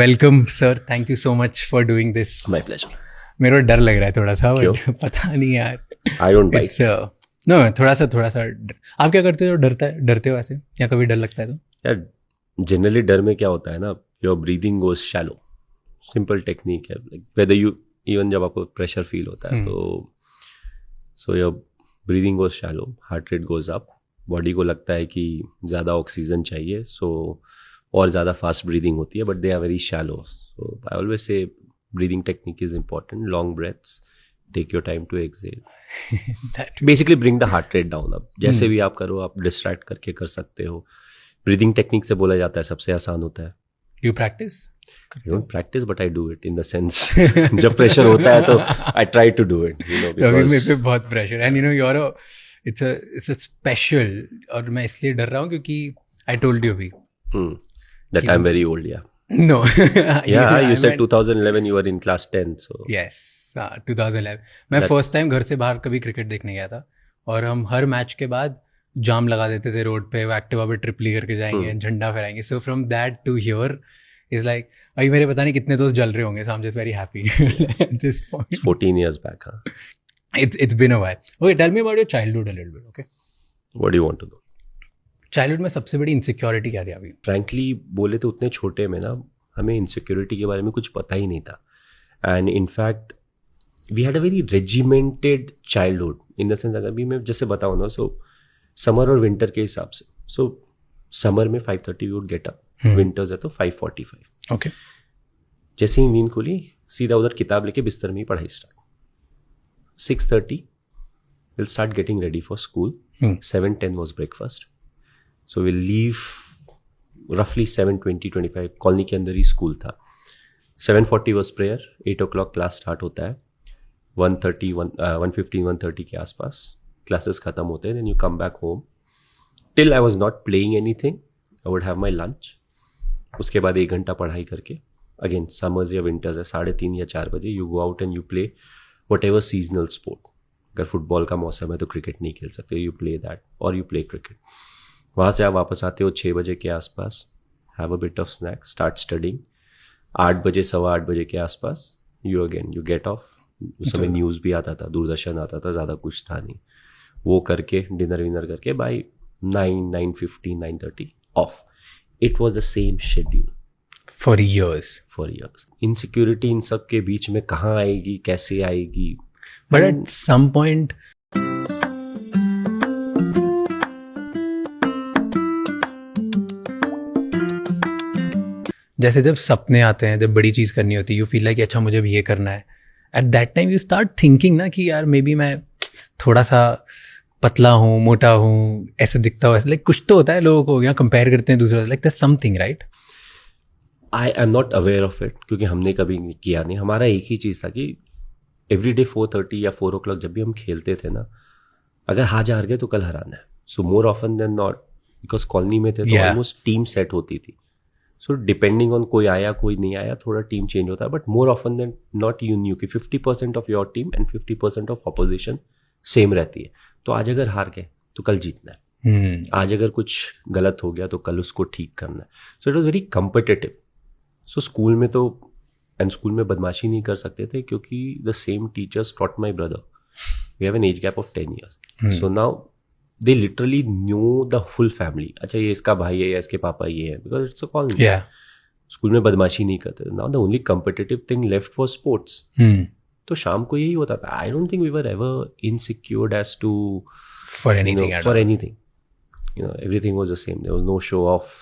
Welcome sir, thank you so much for doing this. My pleasure. मेरे को डर लग रहा है थोड़ा सा. क्यों? पता नहीं यार. I don't bite. नो, थोड़ा सा आप क्या करते हो? डरते हो ऐसे, या कभी डर लगता है तो? यार जनरली डर में क्या होता है ना, your breathing goes shallow. Simple technique है, लाइक वेदर यू इवन जब आपको प्रेशर फील होता है तो so your breathing goes shallow, heart rate goes up, body को लगता है कि ज़्यादा ऑक्सीजन चाहिए, सो और ज़्यादा फास्ट ब्रीदिंग होती है, but they are very shallow. So I always say breathing technique is important. Long breaths, take your time to exhale, basically bring the heart rate down. अब जैसे भी आप करो, आप डिस्ट्रैक्ट करके कर सकते हो. ब्रीदिंग टेक्निक से बोला जाता है सबसे आसान होता है. You practice? I don't practice, but I do it in the sense जब प्रेशर होता है तो I try to do it, you know, अभी because मेरे पे बहुत pressure, and you know you're it's a special, और मैं इसलिए डर रहा हूँ क्योंकि I told you अभी that I'm very old, yeah. No. Yeah, you said 2011 you were in class 10, so yes, 2011 मैं फर्स्ट टाइम घर से बाहर कभी क्रिकेट देखने गया था, और हम हर मैच के बाद जाम लगा देते थे रोड पे, एक्टिवा पे ट्रिप ली करके जाएंगे, झंडा फहराएंगे. So from that to here is like, अभी मेरे पता नहीं कितने दोस्त जल रहे होंगे, so I am just very happy at this point. 14 years back, huh? It's been a while. Okay, tell me about your childhood a little bit, okay? What do you want to know? Childhood में सबसे बड़ी insecurity क्या थी अभी? Frankly बोले तो उतने छोटे में ना हमें इनसिक्योरिटी के बारे में कुछ पता ही नहीं था. And in fact we had a very regimented childhood in the sense, अगर भी मैं जैसे बताऊँ ना, सो समर और विंटर के हिसाब से, सो समर में 5:30 we would get up, winters है तो 5:45. ओके. जैसे ही नींद खुली सीधा उधर किताब लेके बिस्तर में ही पढ़ाई start. 6:30 will start getting ready for school. 7:10 was breakfast. So will leave रफली 7:20-25. कॉलोनी के अंदर ही स्कूल था. 7:40 was prayer. 8 o'clock class start होता है. 1:15-1:30 के आसपास क्लासेस खत्म होते हैं. Then you come back home. Till I was not playing anything, I would have my lunch. उसके बाद 1 घंटा पढ़ाई करके, अगेन समर्स या विंटर्स है, 3:30 या 4 बजे you go out and you play what ever seasonal sport. अगर फुटबॉल का मौसम है तो क्रिकेट नहीं खेल सकते, यू प्ले दैट और यू प्ले क्रिकेट. वहाँ से आप वापस आते हो 6 बजे के आसपास, have a bit of snack, start studying. 8 बजे 8:15 बजे के आसपास यू गेट ऑफ. उस समय न्यूज़ भी आता था, दूरदर्शन आता था, ज़्यादा कुछ था नहीं. वो करके डिनर विनर करके by 9:50 9:30 off. It was the same schedule for years. Insecurity इन सब के बीच में कहाँ आएगी, कैसे आएगी? बट एट सम पॉइंट जैसे जब सपने आते हैं, जब बड़ी चीज़ करनी होती है, यू फील लाइक अच्छा मुझे भी ये करना है. At that time you start thinking ना कि यार मे बी मैं थोड़ा सा पतला हूँ, मोटा हूँ, ऐसे दिखता हूँ, ऐसे लाइक कुछ तो होता है. लोगों को यहाँ कंपेयर करते हैं दूसरों से, like that's something, right? I am not aware of it, क्योंकि हमने कभी किया नहीं. हमारा एक ही चीज़ था कि एवरी डे 4:30 या 4 o'clock जब भी हम खेलते थे ना, अगर आज हार गए तो कल हराना है. So more often than not, because colony में थे तो ऑलमोस्ट टीम सेट होती थी. सो डिपेंडिंग ऑन कोई आया कोई नहीं आया, थोड़ा टीम चेंज होता है, but more often than not you knew कि 50% of your team and 50% of opposition same रहती है. तो आज अगर हार गए तो कल जीतना है. आज अगर कुछ गलत हो गया तो कल उसको ठीक करना है. So it was very competitive. So school में तो स्कूल में बदमाशी नहीं कर सकते थे, क्योंकि the same teachers taught my brother. We have an age gap of 10 years. So now they literally knew the full family. अच्छा ये इसका भाई है या इसके पापा ये है, because it's a colony. School में बदमाशी नहीं करते. Now the only competitive thing left for sports. तो शाम को यही होता था. I don't think we were ever insecured as to for anything. You know everything was the same. There was no show off.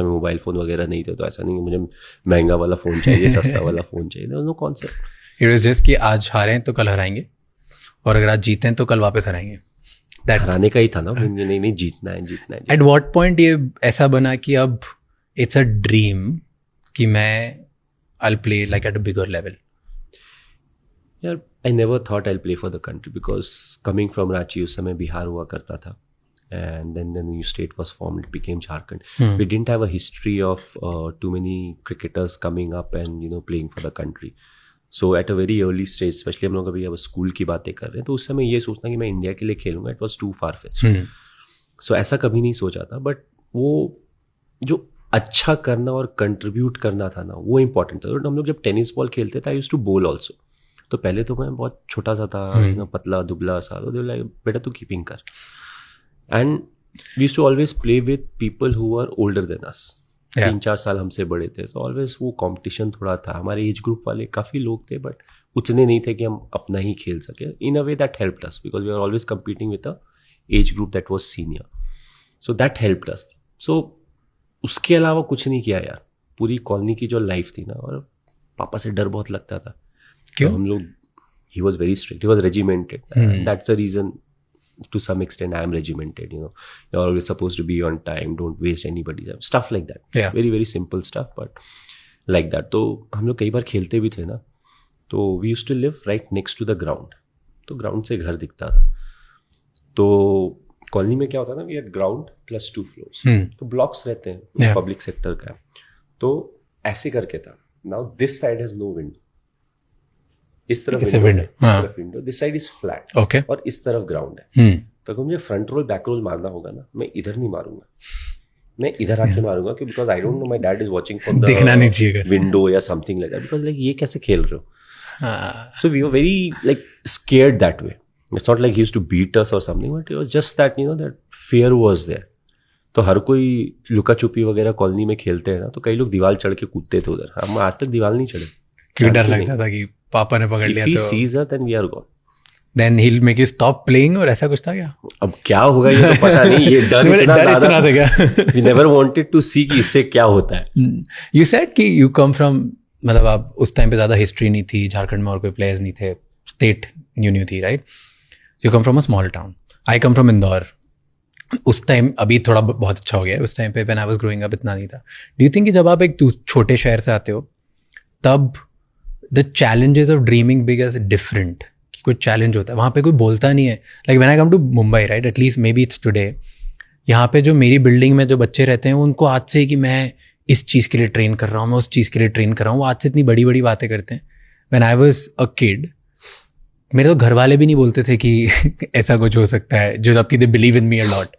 Mobile phone वगैरह नहीं थे, तो ऐसा नहीं कि मुझे महंगा वाला फोन चाहिए, सस्ता वाला फोन चाहिए. There was no concept. It was just कि आज हारें तो कल हराएंगे, और अगर आज जीतें तो कल वापस हराएंगे. हराने का ही था ना, नहीं जीतना है. एट व्हाट पॉइंट ये ऐसा बना कि अब इट्स अ ड्रीम कि मैं I'll play like at a bigger level? यार I never thought I'll play for the country, because coming from Ranchi, उस समय बिहार हुआ करता था, and then the new state was formed, it became Jharkhand. We didn't have a history of too many cricketers coming up and playing for the country. So at a very early stage, specially हम लोग अभी अब school की बातें कर रहे हैं, तो उस समय ये सोचना कि मैं इंडिया के लिए खेलूंगा, it was too far fetched. So ऐसा कभी नहीं सोचा था. बट वो जो अच्छा करना और कंट्रीब्यूट करना था ना, वो इंपॉर्टेंट था. तो हम लोग जब टेनिस बॉल खेलते थे, आई यूज्ड टू बोल ऑल्सो. तो पहले तो मैं बहुत छोटा सा था, पतला दुबला सा, तो लाइक बेटा तू कीपिंग कर. And we used to always play with people who are older than us. 3-4 साल हमसे बड़े थे, तो ऑलवेज वो कंपटीशन थोड़ा था. हमारे एज ग्रुप वाले काफ़ी लोग थे, बट उतने नहीं थे कि हम अपना ही खेल सके. In a way that helped us, because we are always competing with a age group that was senior. So that helped us. So उसके अलावा कुछ नहीं किया यार. पूरी कॉलोनी की जो लाइफ थी ना, और पापा से डर बहुत लगता था. क्यों? तो हम लोग, he was very strict, he was regimented. That's the reason to some extent I am regimented, you know. You're always supposed to be on time, don't waste anybody's time, stuff like that. Yeah. Very very simple stuff, but like that. तो हम लोग कई बार खेलते भी थे ना, तो we used to live right next to the ground. तो ग्राउंड से घर दिखता था. तो कॉलोनी में क्या होता है ना, we had ground plus 2 floors. तो ब्लॉक्स रहते हैं, पब्लिक सेक्टर का है. तो ऐसे करके था. Now this side has no window. इस तरफ window, this side is flat, और इस तरफ ग्राउंड है. तो अगर मुझे फ्रंट रोल बैक रोल मारना होगा ना, मैं इधर नहीं मारूंगा, मैं इधर आके मारूंगा, क्योंकि because I don't know my dad is watching from the window या something like that. Because like ये कैसे खेल रहे हो. So we were very like scared that way. It's not like he used to beat us और something, but it was just that, you know, that fear was there. तो हर कोई लुका छुपी वगैरह कॉलोनी में खेलते हैं ना, तो कई लोग दीवार चढ़ के कूदते थे उधर. हम आज तक दीवार नहीं चढ़े. क्यों डर लगता था कि पापा ने पकड़ लिया तो? If he sees her, then we are gone. Then he'll make you stop playing, और ऐसा कुछ था क्या? अब क्या होगा ये तो पता नहीं. ये डर इतना ज़्यादा था क्या? We never wanted to see कि इससे क्या होता है. You said कि you come from, मतलब आप उस टाइम पे ज़्यादा हिस्ट्री नहीं थी, झारखंड में और कोई प्लेयर्स नहीं थे, स्टेट न्यू थी, right? So you come from a small town. I come from Indore. उस टाइम, अभी थोड़ा बहुत अच्छा हो गया है, उस टाइम पे when I was growing up इतना नहीं था. Do you think कि जब आप एक छोटे शहर से आते हो, तब the challenges of dreaming big is different, कि कोई चैलेंज होता है, वहाँ पे कोई बोलता नहीं है. Like when I come to Mumbai, right, at least maybe it's today, यहाँ पे जो मेरी बिल्डिंग में जो बच्चे रहते हैं, उनको आज से कि मैं इस चीज़ के लिए ट्रेन कर रहा हूँ, मैं उस चीज़ के लिए ट्रेन कर रहा हूँ, वो आज से इतनी बड़ी बड़ी बातें करते हैं. When I was a kid, मेरे तो घर वाले भी नहीं बोलते थे कि ऐसा कुछ हो सकता है, जो जबकि they believe in me a lot.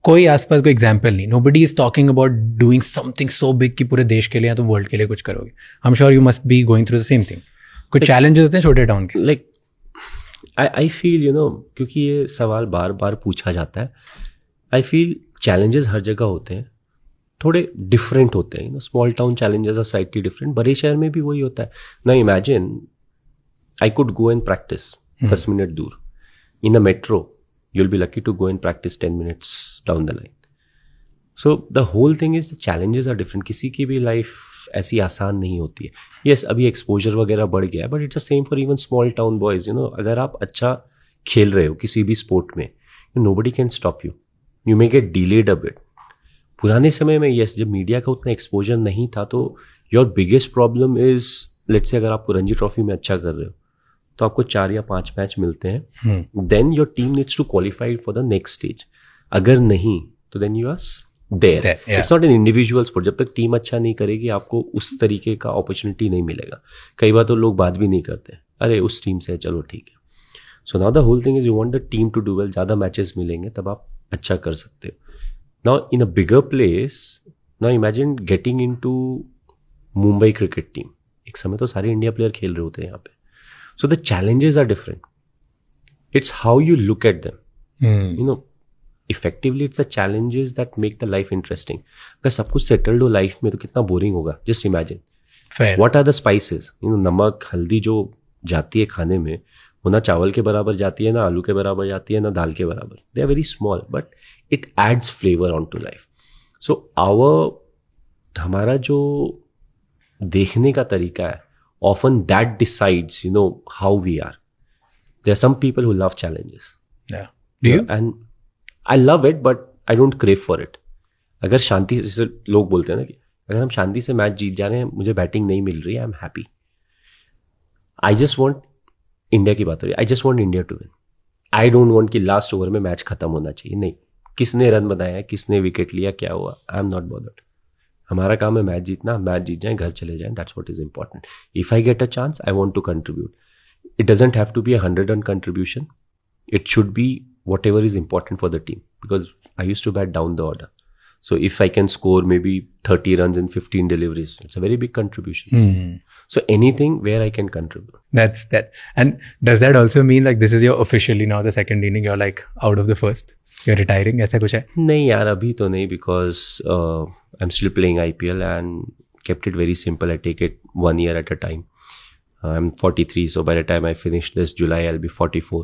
कोई आसपास कोई एग्जाम्पल नहीं. Nobody is talking about doing something so big कि पूरे देश के लिए या तो वर्ल्ड के लिए कुछ करोगे. I am sure you must be going through the same thing. कुछ चैलेंजेस होते हैं छोटे टाउन के? Like I feel, you know, क्योंकि ये सवाल बार बार पूछा जाता है, आई फील चैलेंजेस हर जगह होते हैं, थोड़े डिफरेंट होते हैं. Small town challenges are slightly different. बड़े शहर में भी वही होता है ना. Imagine I could go and practice 10 minute दूर. In a metro you'll be lucky to go and practice 10 minutes down the line. So the whole thing is the challenges are different. किसी की भी लाइफ ऐसी आसान नहीं होती है. Yes, अभी एक्सपोजर वगैरह बढ़ गया है, but it's the same for even small town boys. You know, अगर आप अच्छा खेल रहे हो किसी भी स्पोर्ट में, nobody can stop you. You may get delayed a bit. पुराने समय में yes, जब मीडिया का उतना एक्सपोजर नहीं था, तो your biggest problem is, let's say अगर आप रणजी ट्रॉफी में अच्छा कर रहे हो, तो आपको 4 या 5 मैच मिलते हैं. Then your team needs to qualify for the next stage. अगर नहीं तो then you are there. It's not an individual sport. जब तक टीम अच्छा नहीं करेगी, आपको उस तरीके का अपॉर्चुनिटी नहीं मिलेगा. कई बार तो लोग बात भी नहीं करते, अरे उस टीम से चलो ठीक है. So now the whole thing is you want the team to do well. ज़्यादा मैचेस मिलेंगे तब आप अच्छा कर सकते हो. Now in a bigger place, now imagine getting into Mumbai cricket team. एक समय तो सारे इंडिया प्लेयर खेल रहे होते हैं यहाँ पे. So the challenges are different. It's how you look at them. You know, effectively it's the challenges that make the life interesting. अगर सब कुछ settled हो लाइफ में, तो कितना बोरिंग होगा. Just imagine. Fair. What are the spices? You know, नमक हल्दी जो जाती है खाने में, वो ना चावल के बराबर जाती है, ना आलू के बराबर जाती है, ना दाल के बराबर. They are very small, but it adds flavor onto life. So हमारा जो देखने का तरीका है, often that decides, you know, how we are. There are some people who love challenges. Yeah. Do you? And I love it, but I don't crave for it. अगर शांति से, लोग बोलते हैं ना कि अगर हम शांति से मैच जीत जा रहे हैं, मुझे बैटिंग नहीं मिल रही है, I am happy. I just want, India की बात हो रही है, I just want India to win. I don't want कि लास्ट ओवर में मैच खत्म होना चाहिए. नहीं, किसने रन बनाया, किसने विकेट लिया, क्या हुआ, आई एम नॉट बॉदर्ड. हमारा काम है मैच जीतना, मैच जीत जाए, घर चले जाएं, that's what is important. If I get a chance, I want to contribute. It doesn't have to be 100-run contribution. It should be whatever is important for the team, because I used to bat down the order. So if I can score maybe 30 runs in 15 deliveries, it's a very big contribution. So anything where I can contribute. That's that. And does that also mean like this is your officially now the second inning, you're like out of the first, you're retiring, ऐसा कुछ है? नहीं यार, अभी तो नहीं, because I'm still playing IPL and kept it very simple. I take it 1 year at a time. I'm 43, so by the time I finish this July, I'll be 44.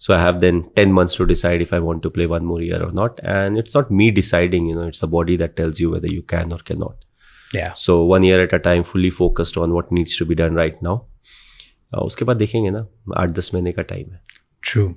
So I have then 10 months to decide if I want to play one more year or not. And it's not me deciding, it's the body that tells you whether you can or cannot. Yeah. So 1 year at a time, fully focused on what needs to be done right now. उसके बाद देखेंगे ना, 8-10 महीने का time है. True.